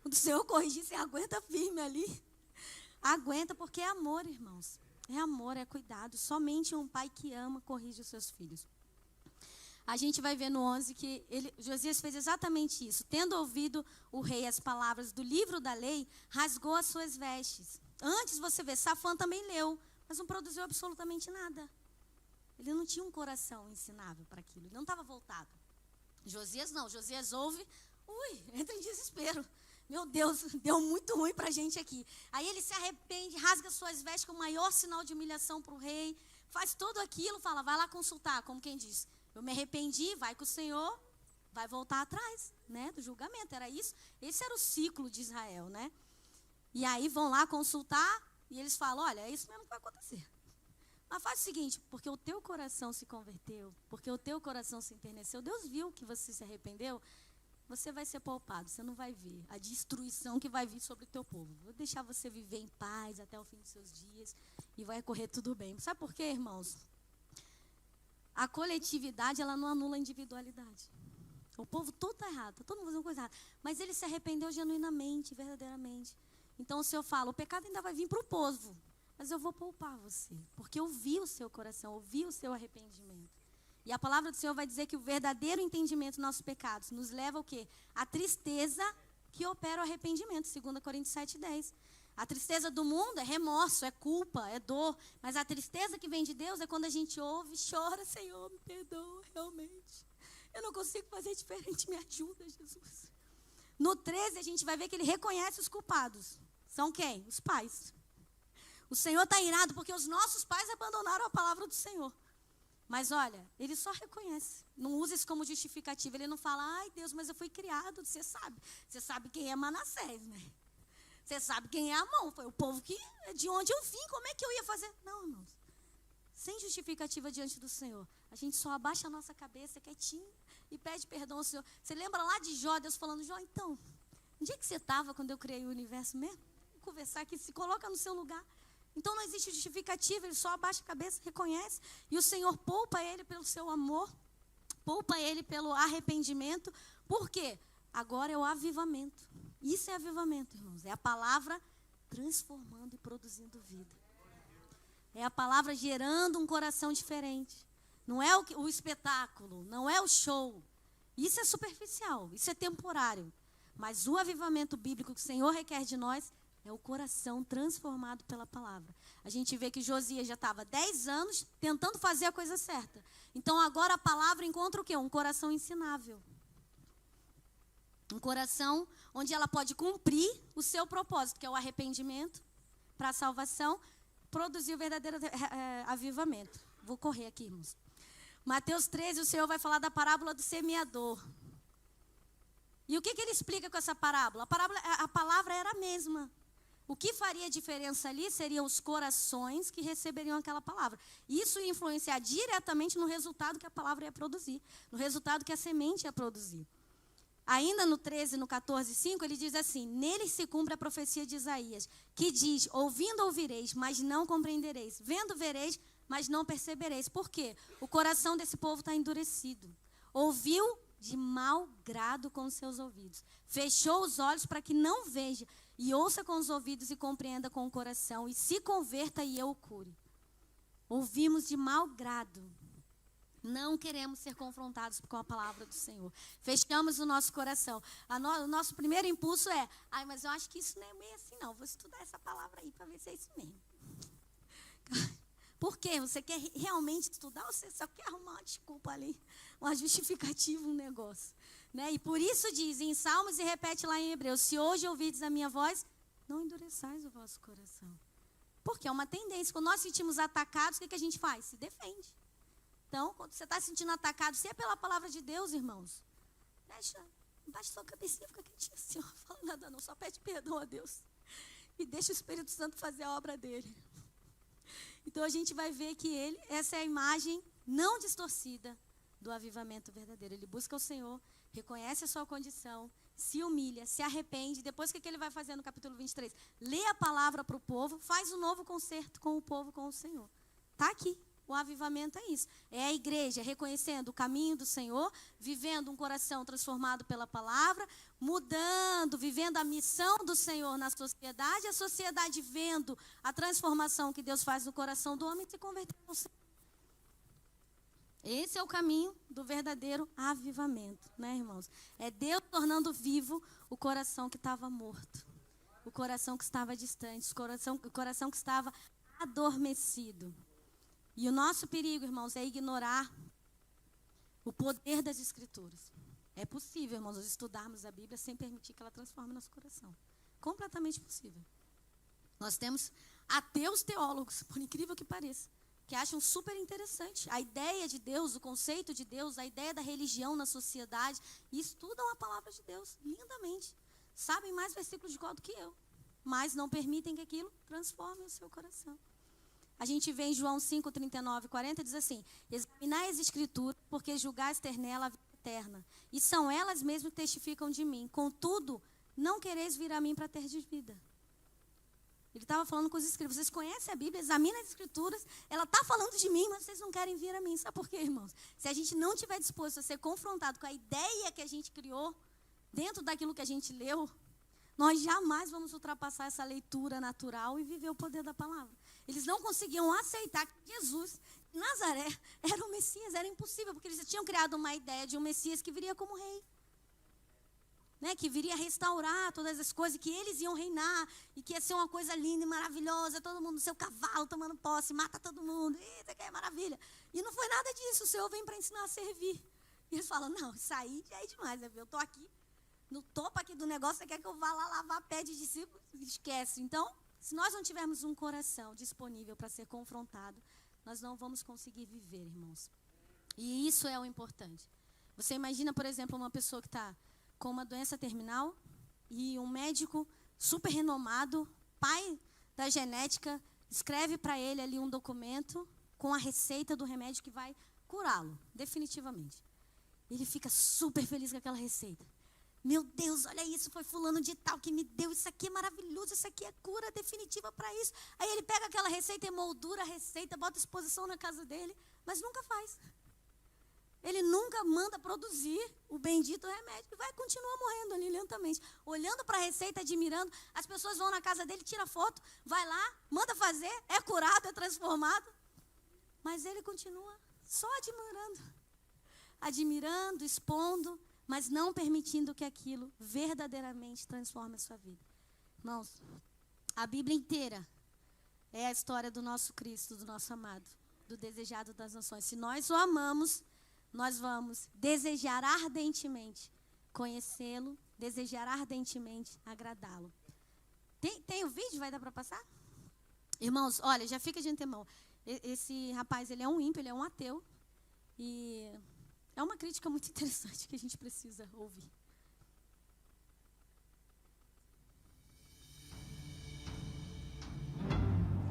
Quando o Senhor corrigir, você aguenta firme ali. Aguenta porque é amor, irmãos. É amor, é cuidado. Somente um pai que ama corrige os seus filhos. A gente vai ver no 11 que Josias fez exatamente isso. Tendo ouvido o rei as palavras do livro da lei, rasgou as suas vestes. Antes, você vê, Safã também leu, mas não produziu absolutamente nada. Ele não tinha um coração ensinável para aquilo. Ele não estava voltado. Josias não. Josias ouve, entra em desespero. Meu Deus, deu muito ruim para a gente aqui. Aí ele se arrepende, rasga suas vestes com o maior sinal de humilhação para o rei. Faz tudo aquilo, fala, vai lá consultar, como quem diz. Eu me arrependi, vai com o Senhor, vai voltar atrás, né, do julgamento. Era isso, esse era o ciclo de Israel, né? E aí vão lá consultar e eles falam, olha, é isso mesmo que vai acontecer. Mas faz o seguinte, porque o teu coração se converteu, porque o teu coração se enterneceu, Deus viu que você se arrependeu, você vai ser poupado, você não vai ver a destruição que vai vir sobre o teu povo. Vou deixar você viver em paz até o fim dos seus dias e vai correr tudo bem. Sabe por quê, irmãos? A coletividade, ela não anula a individualidade. O povo todo está errado, está todo mundo fazendo coisa errada. Mas ele se arrependeu genuinamente, verdadeiramente. Então o Senhor fala, o pecado ainda vai vir para o povo, mas eu vou poupar você, porque eu vi o seu coração, eu vi o seu arrependimento. E a palavra do Senhor vai dizer que o verdadeiro entendimento dos nossos pecados nos leva ao quê? A tristeza que opera o arrependimento, 2 Coríntios 7:10. A tristeza do mundo é remorso, é culpa, é dor. Mas a tristeza que vem de Deus é quando a gente ouve e chora, Senhor, me perdoa, realmente. Eu não consigo fazer diferente, me ajuda, Jesus. No 13 a gente vai ver que ele reconhece os culpados. São quem? Os pais. O Senhor está irado porque os nossos pais abandonaram a palavra do Senhor. Mas olha, ele só reconhece, não usa isso como justificativa. Ele não fala, ai Deus, mas eu fui criado, você sabe quem é Manassés, né? Você sabe quem é Amon, foi o povo que, de onde eu vim, como é que eu ia fazer? Não, irmãos, sem justificativa diante do Senhor. A gente só abaixa a nossa cabeça quietinho e pede perdão ao Senhor. Você lembra lá de Jó, Deus falando, Jó, então, onde é que você estava quando eu criei o universo mesmo? Vamos conversar aqui, se coloca no seu lugar. Então não existe justificativa, ele só abaixa a cabeça, reconhece. E o Senhor poupa ele pelo seu amor, poupa ele pelo arrependimento. Por quê? Agora é o avivamento. Isso é avivamento, irmãos. É a palavra transformando e produzindo vida. É a palavra gerando um coração diferente. Não é o espetáculo, não é o show. Isso é superficial, isso é temporário. Mas o avivamento bíblico que o Senhor requer de nós é o coração transformado pela palavra. A gente vê que Josias já estava 10 anos tentando fazer a coisa certa. Então agora a palavra encontra o quê? Um coração ensinável. Um coração onde ela pode cumprir o seu propósito, que é o arrependimento para a salvação, produzir o verdadeiro avivamento. Vou correr aqui, irmãos. Mateus 13, o Senhor vai falar da parábola do semeador. E o que ele explica com essa parábola? A palavra era a mesma. O que faria diferença ali seriam os corações que receberiam aquela palavra. Isso ia influenciar diretamente no resultado que a palavra ia produzir, no resultado que a semente ia produzir. Ainda no 13, no 14:5, ele diz assim, nele se cumpre a profecia de Isaías, que diz, ouvindo ouvireis, mas não compreendereis, vendo vereis, mas não percebereis. Por quê? O coração desse povo está endurecido. Ouviu de mau grado com os seus ouvidos. Fechou os olhos para que não veja, e ouça com os ouvidos e compreenda com o coração, e se converta e eu o cure. Ouvimos de mau grado. Não queremos ser confrontados com a palavra do Senhor. Fechamos o nosso coração. O nosso primeiro impulso é, mas eu acho que isso não é meio assim não. Vou estudar essa palavra aí para ver se é isso mesmo. Por quê? Você quer realmente estudar ou você só quer arrumar uma desculpa ali? Uma justificativa, um negócio. Né? E por isso diz em Salmos e repete lá em Hebreus, se hoje ouvides a minha voz, não endureçais o vosso coração. Porque é uma tendência. Quando nós sentimos atacados, o que a gente faz? Se defende. Então, quando você está se sentindo atacado, se é pela palavra de Deus, irmãos, baixa sua cabecinha, fica quietinho assim, ó, não fala nada não, só pede perdão a Deus. E deixa o Espírito Santo fazer a obra dele. Então, a gente vai ver que essa é a imagem não distorcida do avivamento verdadeiro. Ele busca o Senhor, reconhece a sua condição, se humilha, se arrepende. Depois, o que ele vai fazer no capítulo 23? Lê a palavra para o povo, faz um novo concerto com o povo, com o Senhor. Está aqui. O avivamento é isso. É a igreja reconhecendo o caminho do Senhor, vivendo um coração transformado pela palavra, mudando, vivendo a missão do Senhor na sociedade, a sociedade vendo a transformação que Deus faz no coração do homem e se convertendo ao Senhor. Esse é o caminho do verdadeiro avivamento, né, irmãos? É Deus tornando vivo o coração que estava morto, o coração que estava distante, o coração que estava adormecido. E o nosso perigo, irmãos, é ignorar o poder das Escrituras. É possível, irmãos, nós estudarmos a Bíblia sem permitir que ela transforme nosso coração. Completamente possível. Nós temos ateus teólogos, por incrível que pareça, que acham super interessante. A ideia de Deus, o conceito de Deus, a ideia da religião na sociedade, e estudam a palavra de Deus lindamente. Sabem mais versículos de cor do que eu, mas não permitem que aquilo transforme o seu coração. A gente vê em João 5, 39 e 40, diz assim: examinai as escrituras, porque julgais ter nela a vida eterna, e são elas mesmas que testificam de mim. Contudo, não quereis vir a mim para ter de vida. Ele estava falando com os escribas: vocês conhecem a Bíblia, examinam as escrituras, ela está falando de mim, mas vocês não querem vir a mim. Sabe por quê, irmãos? Se a gente não estiver disposto a ser confrontado com a ideia que a gente criou, dentro daquilo que a gente leu, nós jamais vamos ultrapassar essa leitura natural e viver o poder da palavra. Eles não conseguiam aceitar que Jesus, Nazaré, era o Messias. Era impossível, porque eles tinham criado uma ideia de um Messias que viria como rei. Né, que viria restaurar todas as coisas, que eles iam reinar, e que ia ser uma coisa linda e maravilhosa, todo mundo no seu cavalo, tomando posse, mata todo mundo, isso aqui é maravilha. E não foi nada disso, o Senhor vem para ensinar a servir. E eles falam: não, isso aí já é demais, né? Eu estou aqui, no topo aqui do negócio, você quer que eu vá lá lavar pé de discípulos? Esquece. Então, se nós não tivermos um coração disponível para ser confrontado, nós não vamos conseguir viver, irmãos. E isso é o importante. Você imagina, por exemplo, uma pessoa que está com uma doença terminal e um médico super renomado, pai da genética, escreve para ele ali um documento com a receita do remédio que vai curá-lo, definitivamente. Ele fica super feliz com aquela receita. Meu Deus, olha isso, foi fulano de tal que me deu, isso aqui é maravilhoso, isso aqui é cura definitiva para isso. Aí ele pega aquela receita, emoldura a receita, bota à exposição na casa dele, mas nunca faz. Ele nunca manda produzir o bendito remédio e vai continuar morrendo ali lentamente. Olhando para a receita, admirando, as pessoas vão na casa dele, tira foto, vai lá, manda fazer, é curado, é transformado. Mas ele continua só admirando, expondo, mas não permitindo que aquilo verdadeiramente transforme a sua vida. Irmãos, a Bíblia inteira é a história do nosso Cristo, do nosso amado, do desejado das nações. Se nós o amamos, nós vamos desejar ardentemente conhecê-lo, desejar ardentemente agradá-lo. Tem o vídeo? Vai dar para passar? Irmãos, olha, já fica de antemão. Esse rapaz, ele é um ímpio, ele é um ateu. E é uma crítica muito interessante que a gente precisa ouvir.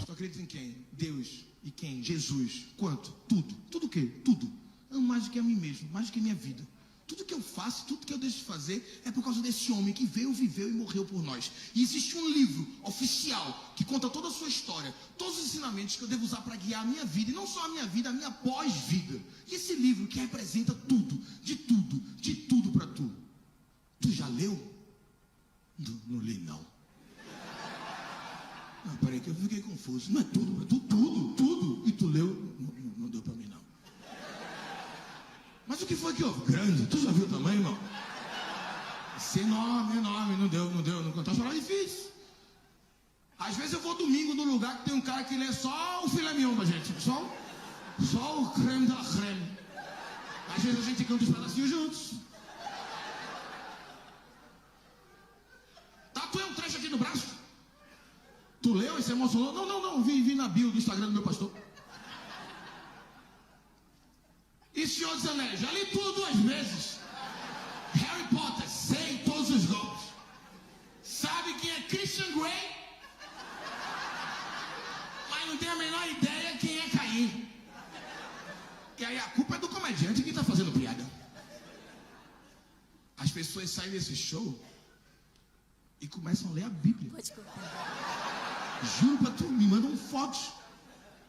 Tu acredita em quem? Deus. E quem? Jesus. Quanto? Tudo. Tudo o quê? Tudo. Amo mais do que a mim mesmo, mais do que a minha vida. Tudo que eu faço, tudo que eu deixo de fazer é por causa desse homem que veio, viveu e morreu por nós. E existe um livro oficial que conta toda a sua história, todos os ensinamentos que eu devo usar para guiar a minha vida, e não só a minha vida, a minha pós-vida. E esse livro que representa tudo para tu. Tu já leu? Não li, não. Não, peraí que eu fiquei confuso. Não é tudo, tudo. E tu leu? Não deu para mim, não. Mas o que foi que houve? Grande. Tu já viu o tamanho, irmão? Esse enorme. Não deu. Não contou. Só difícil. Às vezes eu vou domingo num lugar que tem um cara que lê só o filé mignon, gente. Só o creme da creme. Às vezes a gente canta os pedacinhos juntos. Tatuei um trecho aqui no braço. Tu leu e se emocionou? Não. Vi na bio do Instagram do meu pastor. E Senhor dos Anéis, já li tudo 2 vezes. Harry Potter, sei todos os golpes. Sabe quem é Christian Grey? Mas não tem a menor ideia quem é Caim. E aí a culpa é do comediante que está fazendo piada. As pessoas saem desse show e começam a ler a Bíblia. Pode contar. Juro pra tu, me mandam fotos.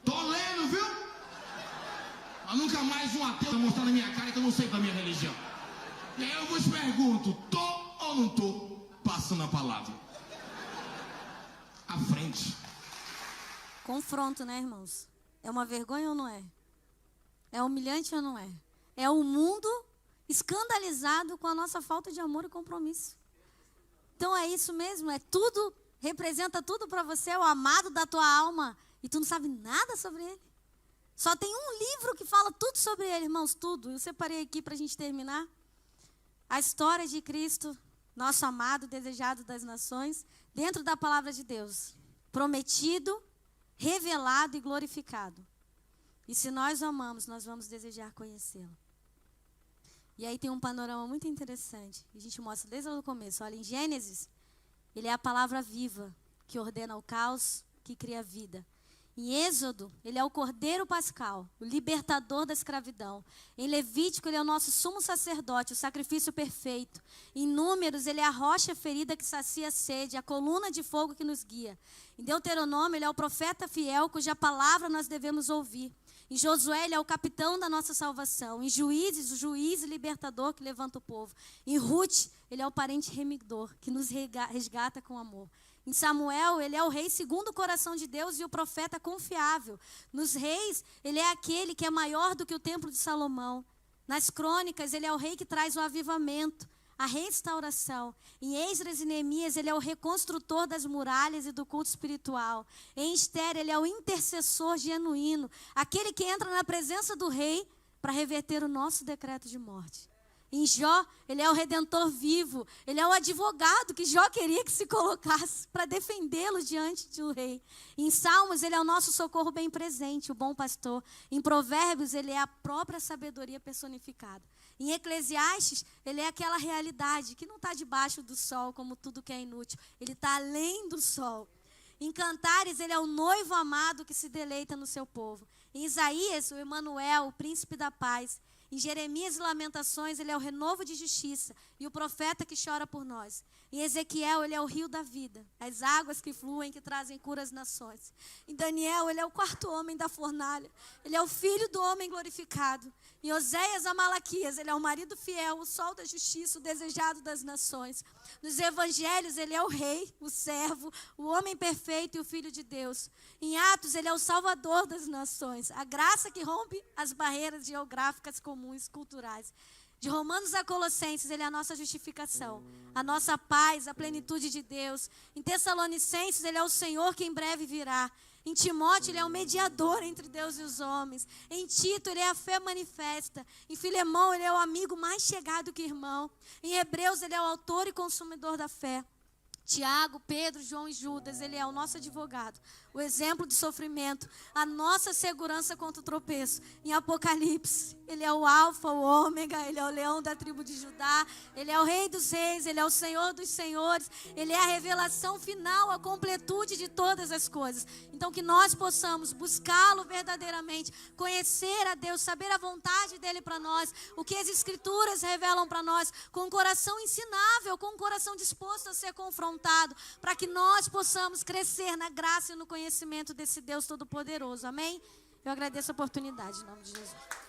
Tô lendo, viu? Mas nunca mais um ateu vai mostrar na minha cara que eu não sei da minha religião. E aí eu vos pergunto, tô ou não tô passando a palavra? À frente. Confronto, né, irmãos? É uma vergonha ou não é? É humilhante ou não é? É o mundo escandalizado com a nossa falta de amor e compromisso. Então é isso mesmo, é tudo, representa tudo para você, o amado da tua alma, e tu não sabe nada sobre ele. Só tem um livro que fala tudo sobre ele, irmãos, tudo. Eu separei aqui para a gente terminar. A história de Cristo, nosso amado, desejado das nações, dentro da palavra de Deus. Prometido, revelado e glorificado. E se nós o amamos, nós vamos desejar conhecê-lo. E aí tem um panorama muito interessante. A gente mostra desde o começo. Olha, em Gênesis, ele é a palavra viva, que ordena o caos, que cria vida. Em Êxodo, ele é o Cordeiro Pascal, o libertador da escravidão. Em Levítico, ele é o nosso sumo sacerdote, o sacrifício perfeito. Em Números, ele é a rocha ferida que sacia a sede, a coluna de fogo que nos guia. Em Deuteronômio, ele é o profeta fiel, cuja palavra nós devemos ouvir. Em Josué, ele é o capitão da nossa salvação. Em Juízes, o juiz e libertador que levanta o povo. Em Ruth, ele é o parente remidor, que nos resgata com amor. Em Samuel, ele é o rei segundo o coração de Deus e o profeta confiável. Nos reis, ele é aquele que é maior do que o templo de Salomão. Nas crônicas, ele é o rei que traz o avivamento, a restauração. Em Esdras e Neemias, ele é o reconstrutor das muralhas e do culto espiritual. Em Esther, ele é o intercessor genuíno, aquele que entra na presença do rei para reverter o nosso decreto de morte. Em Jó, ele é o redentor vivo, ele é o advogado que Jó queria que se colocasse para defendê-lo diante do rei. Em Salmos, ele é o nosso socorro bem presente, o bom pastor. Em Provérbios, ele é a própria sabedoria personificada. Em Eclesiastes, ele é aquela realidade que não está debaixo do sol, como tudo que é inútil. Ele está além do sol. Em Cantares, ele é o noivo amado que se deleita no seu povo. Em Isaías, o Emanuel, o príncipe da paz. Em Jeremias e Lamentações, ele é o renovo de justiça e o profeta que chora por nós. Em Ezequiel, ele é o rio da vida, as águas que fluem, que trazem cura às nações. Em Daniel, ele é o quarto homem da fornalha, ele é o filho do homem glorificado. Em Oséias a Malaquias, ele é o marido fiel, o sol da justiça, o desejado das nações. Nos evangelhos, ele é o rei, o servo, o homem perfeito e o filho de Deus. Em Atos, ele é o salvador das nações, a graça que rompe as barreiras geográficas comuns, culturais. De Romanos a Colossenses, ele é a nossa justificação, a nossa paz, a plenitude de Deus. Em Tessalonicenses, ele é o Senhor que em breve virá. Em Timóteo, ele é o mediador entre Deus e os homens. Em Tito, ele é a fé manifesta. Em Filemão, ele é o amigo mais chegado que irmão. Em Hebreus, ele é o autor e consumidor da fé. Tiago, Pedro, João e Judas, ele é o nosso advogado, o exemplo de sofrimento, a nossa segurança contra o tropeço. Em Apocalipse, ele é o alfa, o ômega, ele é o leão da tribo de Judá, ele é o rei dos reis, ele é o senhor dos senhores, ele é a revelação final, a completude de todas as coisas. Então que nós possamos buscá-lo verdadeiramente, conhecer a Deus, saber a vontade dele para nós, o que as escrituras revelam para nós, com um coração ensinável, com um coração disposto a ser confrontado, para que nós possamos crescer na graça e no conhecimento desse Deus Todo-Poderoso. Amém? Eu agradeço a oportunidade, em nome de Jesus.